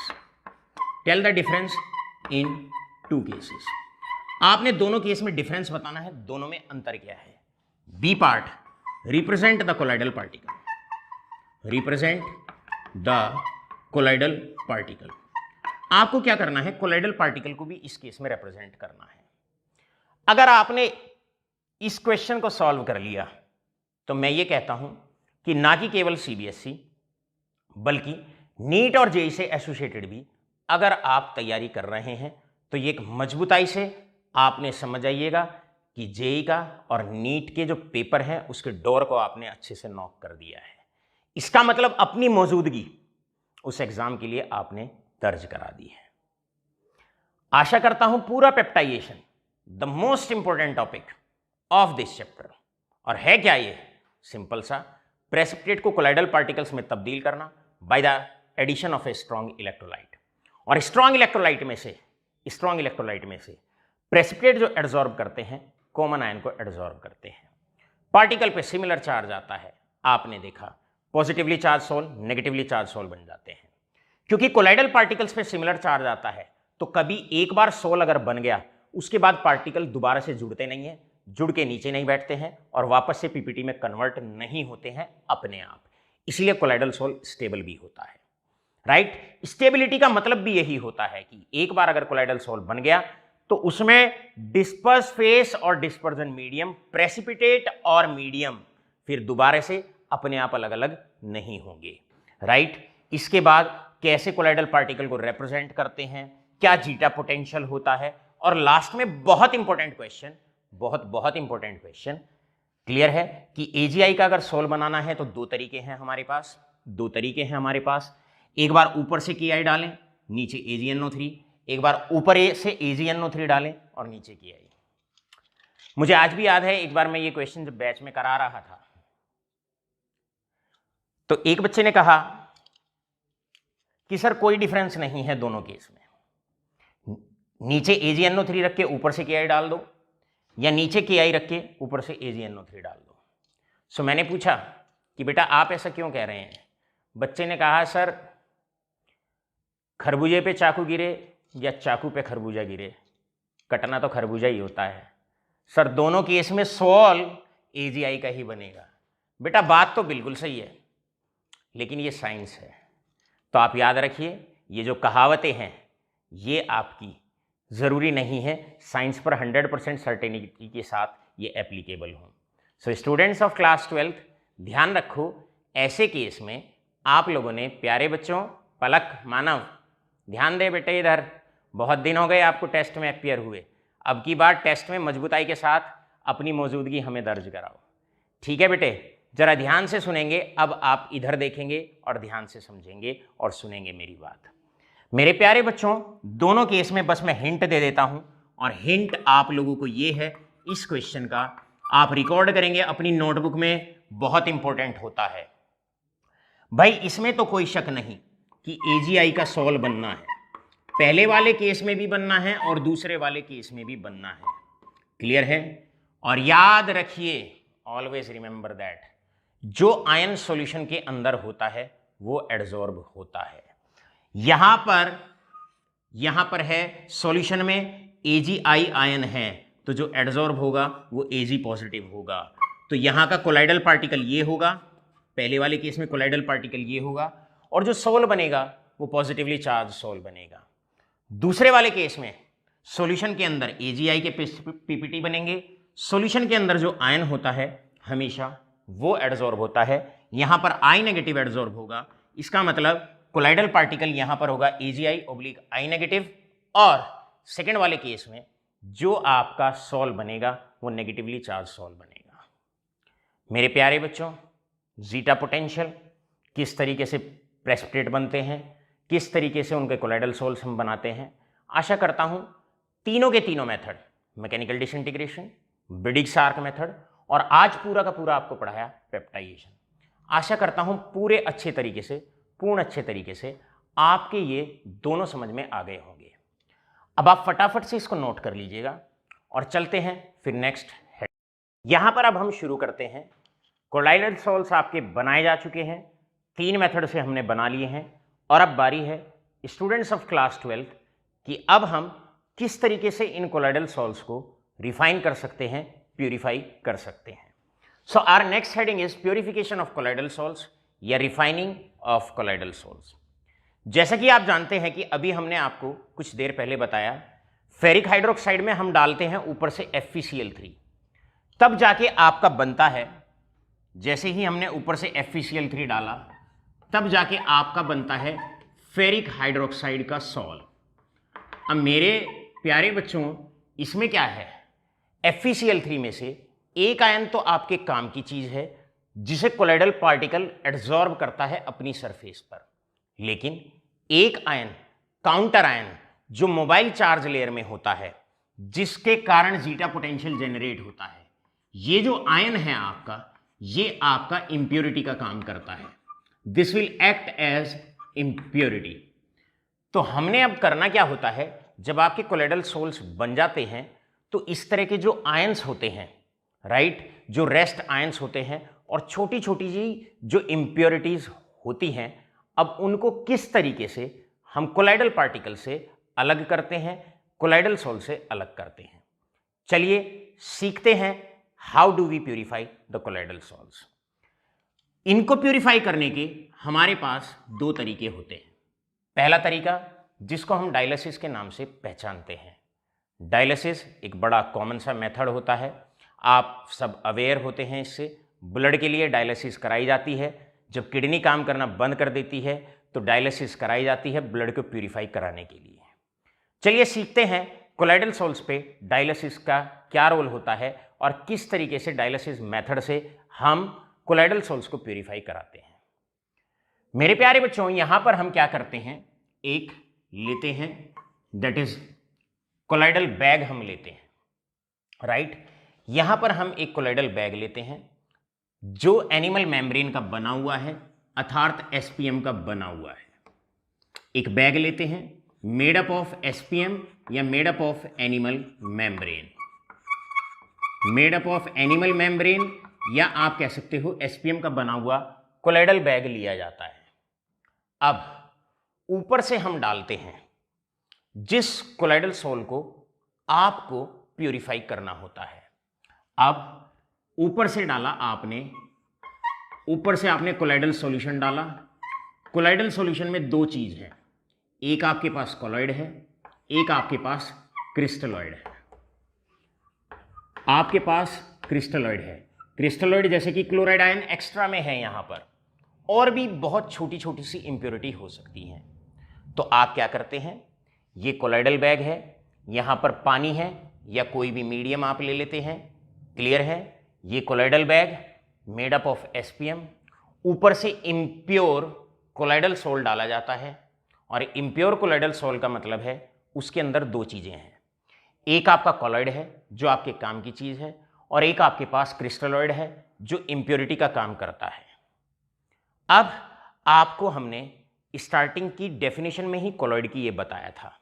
Tell the difference in two cases. आपने दोनों केस में डिफरेंस बताना है, दोनों में अंतर क्या है। B part, represent the colloidal particle, represent the colloidal particle. आपको क्या करना है, कोलाइडल पार्टिकल को भी इस केस में रिप्रेजेंट करना है। अगर आपने इस क्वेश्चन को सॉल्व कर लिया तो मैं ये कहता हूं कि ना कि केवल CBSE बल्कि नीट और जेईई से एसोसिएटेड भी अगर आप तैयारी कर रहे हैं तो ये एक मजबूताई से आपने समझ आइएगा कि जेईई का और नीट के जो पेपर हैं उसके डोर को आपने अच्छे से नॉक कर दिया है। इसका मतलब अपनी मौजूदगी उस एग्जाम के लिए आपने दर्ज करा दी है। आशा करता हूं पूरा peptization the most important topic of this chapter, और है क्या ये, सिंपल सा, प्रेसिपिटेट को कोलाइडल पार्टिकल्स में तब्दील करना by the addition of a strong electrolyte. और स्ट्रॉन्ग इलेक्ट्रोलाइट में से प्रेसिपिटेट जो एड्सॉर्ब करते हैं कॉमन आयन को एड्सॉर्ब करते हैं। पार्टिकल पे सिमिलर चार्ज आता है, आपने देखा positively charge sol, negatively charge sol बन जाते हैं। क्योंकि कोलाइडल पार्टिकल्स पे सिमिलर चार्ज आता है तो कभी एक बार सोल अगर बन गया उसके बाद पार्टिकल दोबारा से जुड़ते नहीं है, जुड़ के नीचे नहीं बैठते हैं और वापस से पीपीटी में कन्वर्ट नहीं होते हैं अपने आप, इसलिए कोलाइडल सोल स्टेबल भी होता है। राइट, स्टेबिलिटी का मतलब भी यही होता है कि एक बार अगर कोलाइडल सोल बन गया तो उसमें डिस्पर्स फेस और डिस्पर्जन मीडियम, प्रेसिपिटेट और मीडियम फिर दोबारा से अपने आप अलग अलग नहीं होंगे। राइट, इसके बाद कैसे कोलाइडल पार्टिकल को रिप्रेजेंट करते हैं, क्या जीटा पोटेंशियल होता है, और लास्ट में बहुत इंपॉर्टेंट क्वेश्चन, बहुत इंपॉर्टेंट क्वेश्चन, क्लियर है कि AgI का अगर सोल बनाना है तो दो तरीके हैं हमारे पास, एक बार ऊपर से KI डालें, नीचे AgNO3, एक बार ऊपर से AgNO3 डालें और नीचे KI। मुझे आज भी याद है एक बार मैं ये क्वेश्चन जब बैच में करा रहा था तो एक बच्चे ने कहा कि सर कोई डिफरेंस नहीं है दोनों केस में, नीचे AgNO3 रख के ऊपर से KI डाल दो या नीचे KI रख के ऊपर से AgNO3 डाल दो। सो मैंने पूछा कि बेटा आप ऐसा क्यों कह रहे हैं। बच्चे ने कहा सर खरबूजे पे चाकू गिरे या चाकू पे खरबूजा गिरे, कटना तो खरबूजा ही होता है। सर दोनों केस में सोल AgI का ही बनेगा। बेटा बात तो बिल्कुल सही है लेकिन ये साइंस है, तो आप याद रखिए ये जो कहावतें हैं ये आपकी ज़रूरी नहीं है साइंस पर 100% सर्टेनिटी के साथ ये एप्लीकेबल हों। सो स्टूडेंट्स ऑफ क्लास 12 ध्यान रखो, ऐसे केस में आप लोगों ने, प्यारे बच्चों, पलक, मानव, ध्यान दे बेटे इधर, बहुत दिन हो गए आपको टेस्ट में अपीयर हुए, अब की बार टेस्ट में मजबूताई के साथ अपनी मौजूदगी हमें दर्ज कराओ। ठीक है बेटे, जरा ध्यान से सुनेंगे, अब आप इधर देखेंगे और ध्यान से समझेंगे और सुनेंगे मेरी बात। मेरे प्यारे बच्चों, दोनों केस में बस मैं हिंट दे देता हूं, और हिंट आप लोगों को ये है इस क्वेश्चन का, आप रिकॉर्ड करेंगे अपनी नोटबुक में, बहुत इंपॉर्टेंट होता है भाई। इसमें तो कोई शक नहीं कि AgI का सोल बनना है, पहले वाले केस में भी बनना है और दूसरे वाले केस में भी बनना है, क्लियर है। और याद रखिए, ऑलवेज रिमेंबर दैट, जो आयन सॉल्यूशन के अंदर होता है वो एड्सॉर्ब होता है। यहां पर है सॉल्यूशन में AgI आयन है तो जो एड्सॉर्ब होगा वो Ag पॉजिटिव होगा, तो यहां का कोलाइडल पार्टिकल ये होगा, पहले वाले केस में कोलाइडल पार्टिकल ये होगा, और जो सोल बनेगा वो पॉजिटिवली चार्ज सोल बनेगा। दूसरे वाले केस में सॉल्यूशन के अंदर AgI के PPT बनेंगे, सॉल्यूशन के अंदर जो आयन होता है हमेशा वो एडजॉर्ब होता है। यहां पर आई नेगेटिव एडजॉर्ब होगा, इसका मतलब कोलाइडल पार्टिकल यहां पर होगा AgI/I नेगेटिव, और सेकेंड वाले केस में जो आपका सॉल बनेगा वो नेगेटिवली चार्ज सॉल बनेगा। मेरे प्यारे बच्चों, जीटा पोटेंशियल किस तरीके से प्रेसिपिटेट बनते हैं, किस तरीके से उनके कोलाइडल सॉल्स हम बनाते हैं, आशा करता हूं तीनों के तीनों मेथड, मैकेनिकल डिसइंटीग्रेशन, ब्रिडिक्स-आर्क मेथड और आज पूरा का पूरा आपको पढ़ाया पेप्टाइजेशन, आशा करता हूं पूरे अच्छे तरीके से, पूर्ण अच्छे तरीके से आपके ये दोनों समझ में आ गए होंगे। अब आप फटाफट से इसको नोट कर लीजिएगा और चलते हैं फिर नेक्स्ट हेड। यहां पर अब हम शुरू करते हैं। कोलाइडल सॉल्स आपके बनाए जा चुके हैं, 3 मेथड से हमने बना लिए हैं, और अब बारी है स्टूडेंट्स ऑफ क्लास 12 कि अब हम किस तरीके से इन कोलाइडल सॉल्स को रिफाइन कर सकते हैं, प्यूरिफाई कर सकते हैं। So our next heading is purification of colloidal sols या रिफाइनिंग ऑफ कोलाइडल सॉल्स। जैसा कि आप जानते हैं कि अभी हमने आपको कुछ देर पहले बताया, फेरिक हाइड्रोक्साइड में हम डालते हैं ऊपर से FeCl3, तब जाके आपका बनता है, जैसे ही हमने ऊपर से FeCl3 डाला तब जाके आपका बनता है फेरिक हाइड्रोक्साइड का सॉल। अब मेरे प्यारे बच्चों, इसमें क्या है, FeCl3 में से एक आयन तो आपके काम की चीज है जिसे कोलाइडल पार्टिकल एड्सॉर्ब करता है अपनी सरफेस पर, लेकिन एक आयन, काउंटर आयन, जो मोबाइल चार्ज लेयर में होता है, जिसके कारण जीटा पोटेंशियल जनरेट होता है, ये जो आयन है आपका, ये आपका इंप्योरिटी का काम करता है। This will act as impurity. तो हमने अब करना क्या होता है, जब आपके कोलाइडल सोल्स बन जाते हैं तो इस तरह के जो आयंस होते हैं, राइट, जो रेस्ट आयंस होते हैं और छोटी छोटी जी जो इंप्योरिटीज होती हैं, अब उनको किस तरीके से हम कोलाइडल पार्टिकल से अलग करते हैं, कोलाइडल सोल से अलग करते हैं। चलिए सीखते हैं how do we purify the colloidal sols. इनको प्यूरिफाई करने के हमारे पास 2 तरीके होते हैं। पहला तरीका, जिसको हम डायलिसिस के नाम से पहचानते हैं। डायलिसिस एक बड़ा कॉमन सा मेथड होता है, आप सब अवेयर होते हैं इससे। ब्लड के लिए डायलिसिस कराई जाती है, जब किडनी काम करना बंद कर देती है तो डायलिसिस कराई जाती है ब्लड को प्यूरिफाई कराने के लिए। चलिए सीखते हैं कोलाइडल सोल्स पे डायलिसिस का क्या रोल होता है और किस तरीके से डायलिसिस मेथड से हम कोलाइडल सोल्स को प्यूरिफाई कराते हैं। मेरे प्यारे बच्चों, यहां पर हम क्या करते हैं, एक लेते हैं, दैट इज कोलाइडल बैग हम लेते हैं, राइट। यहां पर हम एक कोलाइडल बैग लेते हैं जो एनिमल मेम्ब्रेन का बना हुआ है, अर्थात SPM का बना हुआ है। एक बैग लेते हैं मेड अप ऑफ SPM या made up of animal membrane, made up of animal membrane, या आप कह सकते हो SPM का बना हुआ कोलाइडल बैग लिया जाता है। अब ऊपर से हम डालते हैं जिस कोलाइडल सोल को आपको प्यूरिफाई करना होता है। अब ऊपर से डाला आपने, ऊपर से आपने कोलाइडल सॉल्यूशन डाला। कोलाइडल सॉल्यूशन में 2 चीज है, एक आपके पास कोलॉइड है, एक आपके पास क्रिस्टलॉइड है। आपके पास क्रिस्टलॉइड है, क्रिस्टलॉइड जैसे कि क्लोराइड आयन एक्स्ट्रा में है यहां पर, और भी बहुत छोटी छोटी सी इंप्योरिटी हो सकती है। तो आप क्या करते हैं, ये कोलाइडल बैग है, यहां पर पानी है या कोई भी मीडियम आप ले लेते हैं, क्लियर है। ये colloidal bag made up of SPM, ऊपर से इम्प्योर कोलाइडल सोल डाला जाता है, और इम्प्योर कोलाइडल सोल का मतलब है उसके अंदर 2 चीजें हैं, एक आपका कोलॉइड है जो आपके काम की चीज है, और एक आपके पास क्रिस्टलॉइड है जो इम्प्योरिटी का काम करता है। अब आपको हमने स्टार्टिंग की डेफिनेशन में ही कोलॉइड की ये बताया था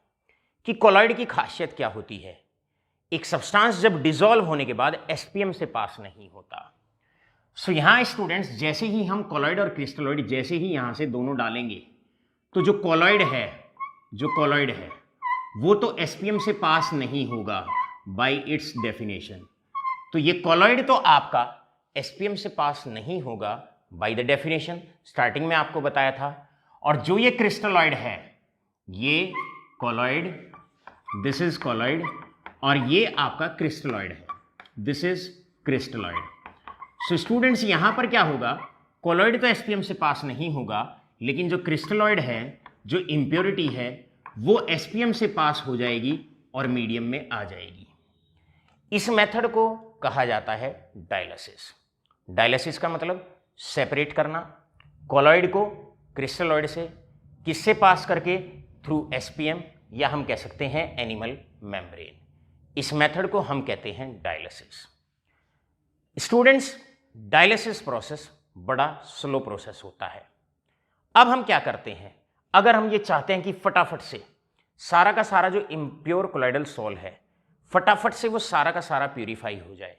कि कोलॉइड की खासियत क्या होती है। एक सब्सटेंस जब डिसॉल्व होने के बाद SPM से पास नहीं होता। सो यहां स्टूडेंट्स, जैसे ही हम कोलॉइड और क्रिस्टलॉइड जैसे ही यहां से दोनों डालेंगे, तो जो कोलॉइड है वो तो SPM से पास नहीं होगा बाय इट्स डेफिनेशन। तो ये कोलॉइड तो आपका SPM से पास नहीं होगा बाय द डेफिनेशन, स्टार्टिंग में आपको बताया था। और जो ये क्रिस्टलॉइड है, ये कोलॉइड, दिस इज कोलॉइड, और ये आपका क्रिस्टलॉइड है, this is crystalloid. So students यहां पर क्या होगा, कोलॉइड तो एसपीएम से पास नहीं होगा, लेकिन जो क्रिस्टलॉइड है, जो इम्प्योरिटी है, वो एसपीएम से पास हो जाएगी और मीडियम में आ जाएगी। इस मेथड को कहा जाता है डायलिसिस। डायलिसिस का मतलब सेपरेट करना कोलॉइड को क्रिस्टलॉइड से, किससे पास करके, थ्रू एसपीएम, या हम कह सकते हैं एनिमल मेम्ब्रेन। इस मेथड को हम कहते हैं डायलिसिस। स्टूडेंट्स, डायलिसिस प्रोसेस बड़ा स्लो प्रोसेस होता है। अब हम क्या करते हैं, अगर हम ये चाहते हैं कि फटाफट से सारा का सारा जो इम्प्योर कोलॉइडल सोल है, फटाफट से वो सारा का सारा प्यूरिफाई हो जाए,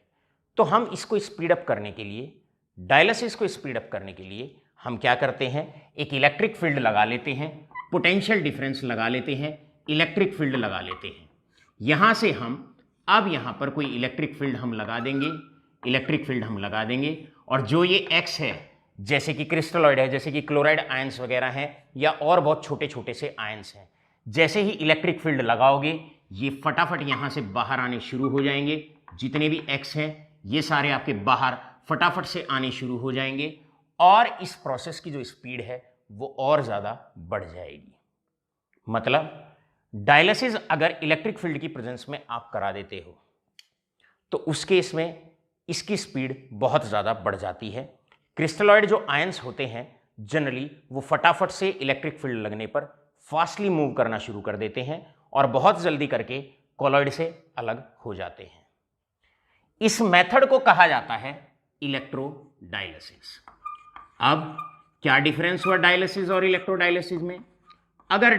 तो हम इसको स्पीड अप करने के लिए, डायलिसिस को स्पीड अप करने के लिए हम क्या करते हैं, एक इलेक्ट्रिक फील्ड लगा लेते हैं, पोटेंशियल डिफरेंस लगा लेते हैं, इलेक्ट्रिक फील्ड लगा लेते हैं। यहां से हम अब यहां पर कोई इलेक्ट्रिक फील्ड हम लगा देंगे, इलेक्ट्रिक फील्ड हम लगा देंगे, और जो ये एक्स है, जैसे कि क्रिस्टलॉइड है, जैसे कि क्लोराइड आयंस वगैरह हैं, या और बहुत छोटे छोटे से आयंस हैं, जैसे ही इलेक्ट्रिक फील्ड लगाओगे ये फटाफट यहां से बाहर आने शुरू हो जाएंगे। जितने भी एक्स हैं ये सारे आपके बाहर फटाफट से आने शुरू हो जाएंगे, और इस प्रोसेस की जो स्पीड है वो और ज़्यादा बढ़ जाएगी। मतलब डायलिसिस अगर इलेक्ट्रिक फील्ड की प्रेजेंस में आप करा देते हो तो उस केस में इसकी स्पीड बहुत ज़्यादा बढ़ जाती है। क्रिस्टलॉइड जो आयंस होते हैं जनरली वो फटाफट से इलेक्ट्रिक फील्ड लगने पर फास्टली मूव करना शुरू कर देते हैं और बहुत जल्दी करके कोलॉइड से अलग हो जाते हैं। इस मेथड को कहा जाता है इलेक्ट्रोडायलिसिस। अब क्या डिफरेंस हुआ डायलिसिस और इलेक्ट्रोडायलिसिस में? अगर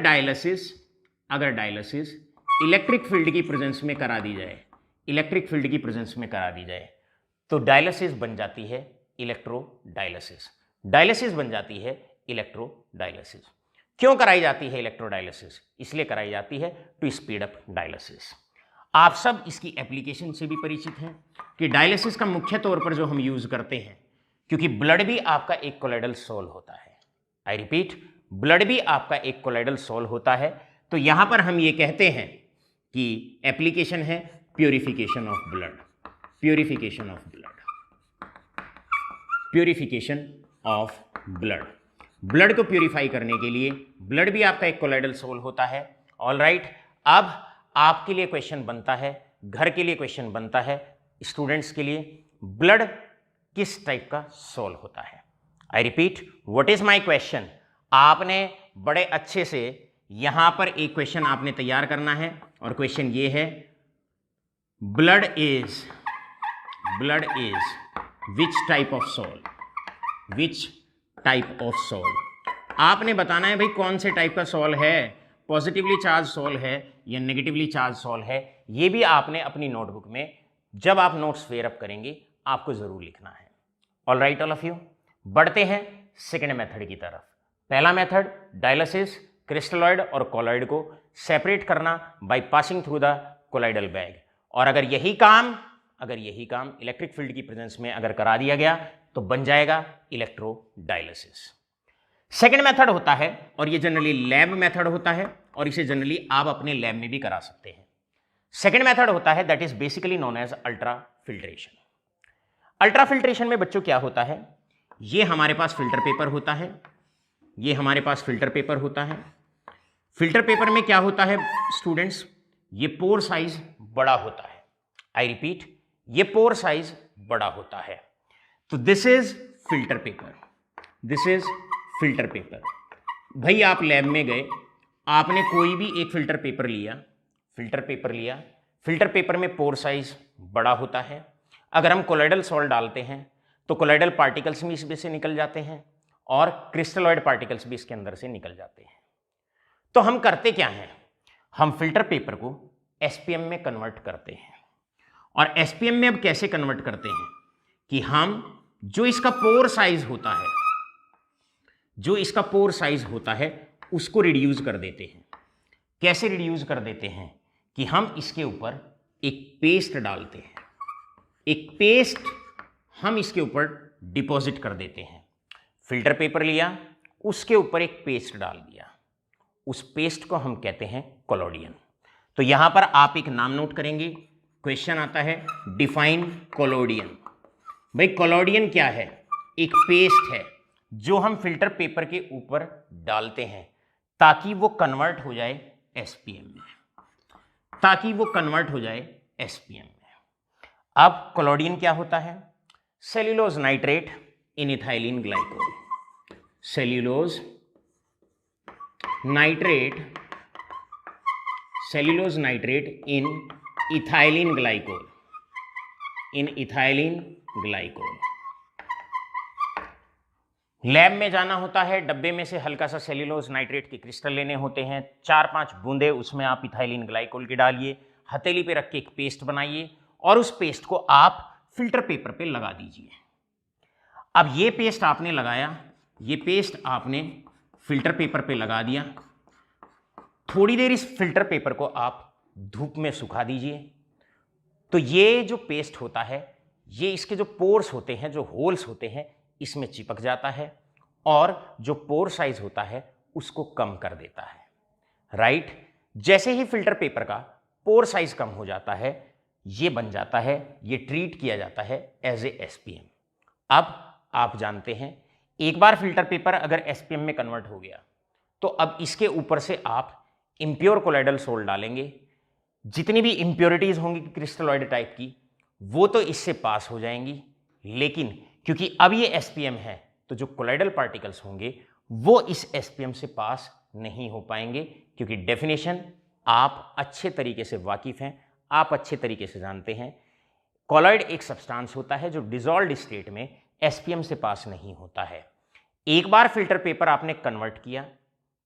डायलिसिस इलेक्ट्रिक फील्ड की प्रेजेंस में करा दी जाए, इलेक्ट्रिक फील्ड की प्रेजेंस में करा दी जाए तो डायलिसिस बन जाती है इलेक्ट्रोडायलिसिस, डायलिसिस बन जाती है इलेक्ट्रोडायलिसिस। क्यों कराई जाती है इलेक्ट्रोडायलिसिस? इसलिए कराई जाती है टू स्पीड अप डायलिसिस। आप सब इसकी एप्लीकेशन से भी परिचित हैं कि डायलिसिस का मुख्य तौर पर जो हम यूज करते हैं, क्योंकि ब्लड भी आपका एक कोलॉइडल सोल होता है, आई रिपीट, ब्लड भी आपका एक कोलॉइडल सोल होता है, तो यहां पर हम ये कहते हैं कि एप्लीकेशन है purification of blood, purification of blood, purification of blood. Blood को प्यूरिफाई करने के लिए, ब्लड भी आपका एक कोलॉइडल सोल होता है। ऑल राइट, अब आपके लिए क्वेश्चन बनता है, घर के लिए क्वेश्चन बनता है, स्टूडेंट्स के लिए, ब्लड किस टाइप का सोल होता है? I repeat, what is my question? आपने बड़े अच्छे से यहां पर एक क्वेश्चन आपने तैयार करना है, और क्वेश्चन ये है, blood is which type of sol, which type of sol. आपने बताना है भाई कौन से टाइप का सोल है, पॉजिटिवली चार्ज सोल है या नेगेटिवली चार्ज सोल है। ये भी आपने अपनी नोटबुक में जब आप नोट्स फेयर अप करेंगे आपको जरूर लिखना है। All right all of you, बढ़ते हैं सेकेंड मेथड की तरफ। पहला मेथड डायलिसिस, क्रिस्टलॉइड और कोलॉइड को सेपरेट करना by passing through the colloidal bag, और अगर यही काम इलेक्ट्रिक फील्ड की प्रेजेंस में अगर करा दिया गया तो बन जाएगा इलेक्ट्रोडायलिसिस। सेकेंड मेथड होता है, और ये जनरली लैब मेथड होता है, और इसे जनरली आप अपने लैब में भी करा सकते हैं। सेकेंड मेथड होता है that is basically known as ultra filtration. Ultra filtration में बच्चों क्या होता है, ये हमारे पास फिल्टर पेपर होता है, ये हमारे पास फिल्टर पेपर होता है। फिल्टर पेपर में क्या होता है स्टूडेंट्स, ये पोर साइज बड़ा होता है, आई रिपीट, ये पोर साइज बड़ा होता है। तो this is filter paper, this is filter paper. भाई आप लैब में गए, आपने कोई भी एक फिल्टर पेपर लिया, फिल्टर पेपर में पोर साइज बड़ा होता है। अगर हम कोलॉइडल सॉल्ट डालते हैं तो कोलॉइडल पार्टिकल्स भी इसमें से निकल जाते हैं और क्रिस्टलॉइड पार्टिकल्स भी इसके अंदर से निकल जाते हैं। तो हम करते क्या हैं, हम फिल्टर पेपर को एसपीएम में कन्वर्ट करते हैं। और एसपीएम में अब कैसे कन्वर्ट करते हैं कि हम जो इसका पोर साइज होता है, उसको रिड्यूस कर देते हैं। कैसे रिड्यूस कर देते हैं कि हम इसके ऊपर एक पेस्ट डालते हैं, एक पेस्ट हम इसके ऊपर डिपॉजिट कर देते हैं। फिल्टर पेपर लिया, उसके ऊपर एक पेस्ट डाल दिया, उस पेस्ट को हम कहते हैं कोलोडियन। तो यहां पर आप एक नाम नोट करेंगे, क्वेश्चन आता है डिफाइन कोलोडियन। भाई कॉलोडियन क्या है? एक पेस्ट है जो हम फिल्टर पेपर के ऊपर डालते हैं ताकि वो कन्वर्ट हो जाए एसपीएम में, अब कॉलोडियन क्या होता है? सेल्यूलोज नाइट्रेट इन इथाइलिन ग्लाइकोल, सेल्यूलोज नाइट्रेट इन इथाइलिन ग्लाइकोल। लैब में जाना होता है, डब्बे में से हल्का सा सेल्यूलोज नाइट्रेट के क्रिस्टल लेने होते हैं, 4-5 बूंदे उसमें आप इथाइलिन ग्लाइकोल की डालिए, हथेली पे रख के एक पेस्ट बनाइए और उस पेस्ट को आप फिल्टर पेपर पे लगा दीजिए। अब ये पेस्ट आपने लगाया, ये पेस्ट आपने फिल्टर पेपर पे लगा दिया, थोड़ी देर इस फिल्टर पेपर को आप धूप में सुखा दीजिए। तो ये जो पेस्ट होता है ये इसके जो पोर्स होते हैं, जो होल्स होते हैं, इसमें चिपक जाता है और जो पोर साइज होता है उसको कम कर देता है, राइट। जैसे ही फिल्टर पेपर का पोर साइज कम हो जाता है ये बन जाता है, ये ट्रीट किया जाता है एज ए एसपीएम। अब आप जानते हैं एक बार फिल्टर पेपर अगर एसपीएम में कन्वर्ट हो गया तो अब इसके ऊपर से आप इम्प्योर कोलाइडल सोल्ट डालेंगे, जितनी भी इम्प्योरिटीज होंगी क्रिस्टलॉइड टाइप की वो तो इससे पास हो जाएंगी, लेकिन क्योंकि अब ये एसपीएम है तो जो कोलाइडल पार्टिकल्स होंगे वो इस एसपीएम से पास नहीं हो पाएंगे, क्योंकि डेफिनेशन आप अच्छे तरीके से वाकिफ हैं, आप अच्छे तरीके से जानते हैं। कॉलॉइड एक सब्सटेंस होता है जो डिसॉल्व्ड स्टेट में एसपीएम से पास नहीं होता है। एक बार फिल्टर पेपर आपने कन्वर्ट किया,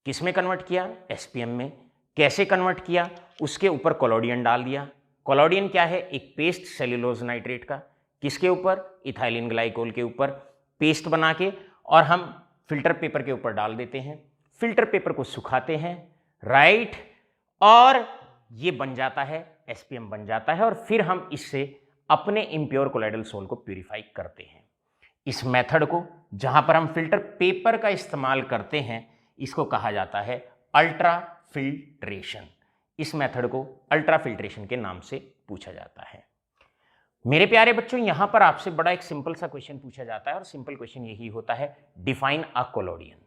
किस में कन्वर्ट किया? एसपीएम में। कैसे कन्वर्ट किया? उसके ऊपर कॉलोडियन डाल दिया। कॉलोडियन क्या है? एक पेस्ट सेल्यूलोज नाइट्रेट का, किसके ऊपर? इथाइलिन ग्लाइकोल के ऊपर पेस्ट बना के और हम फिल्टर पेपर के ऊपर डाल देते हैं, फिल्टर पेपर को सुखाते हैं, राइट, और ये बन जाता है, एसपीएम बन जाता है, और फिर हम इससे अपने इम्प्योर कोलाइडल सोल को प्यूरिफाई करते हैं। इस मेथड को जहां पर हम फिल्टर पेपर का इस्तेमाल करते हैं इसको कहा जाता है अल्ट्रा फिल्ट्रेशन। इस मेथड को अल्ट्रा फिल्ट्रेशन के नाम से पूछा जाता है। मेरे प्यारे बच्चों, यहां पर आपसे बड़ा एक सिंपल सा क्वेश्चन पूछा जाता है और सिंपल क्वेश्चन यही होता है, डिफाइन अ कॉलोडियन।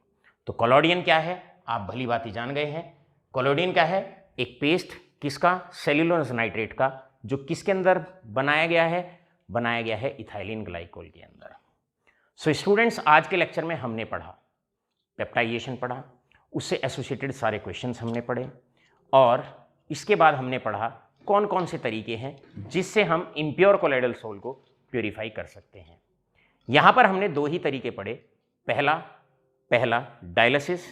तो कॉलोडियन क्या है आप भली भांति जान गए हैं। कॉलोडियन क्या है? एक पेस्ट, किसका? सेल्यूलोज नाइट्रेट का, जो किसके अंदर बनाया गया है? बनाया गया है इथाइलिन ग्लाइकोल के अंदर। सो स्टूडेंट्स, आज के लेक्चर में हमने पढ़ा पेप्टाइजेशन पढ़ा, उससे एसोसिएटेड सारे क्वेश्चंस हमने पढ़े, और इसके बाद हमने पढ़ा कौन कौन से तरीके हैं जिससे हम इम्प्योर कोलाइडल सोल को प्यूरिफाई कर सकते हैं। यहाँ पर हमने दो ही तरीके पढ़े, पहला डायलिसिस,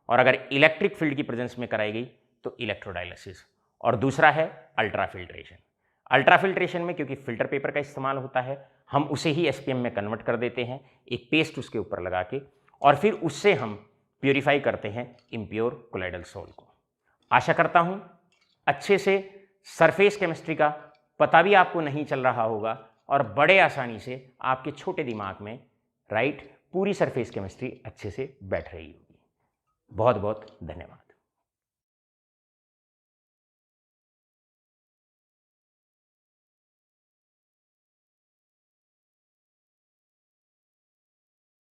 और अगर इलेक्ट्रिक फील्ड की प्रेजेंस में कराई गई तो इलेक्ट्रोडायलिसिस, और दूसरा है अल्ट्रा फिल्ट्रेशन। अल्ट्रा फिल्ट्रेशन में क्योंकि फिल्टर पेपर का इस्तेमाल होता है हम उसे ही एसपीएम में कन्वर्ट कर देते हैं, एक पेस्ट उसके ऊपर लगा के, और फिर उससे हम प्यूरिफाई करते हैं इम्प्योर कोलाइडल सोल को। आशा करता हूं अच्छे से सरफेस केमिस्ट्री का पता भी आपको नहीं चल रहा होगा और बड़े आसानी से आपके छोटे दिमाग में, राइट, पूरी सरफेस केमिस्ट्री अच्छे से बैठ रही होगी। बहुत बहुत धन्यवाद।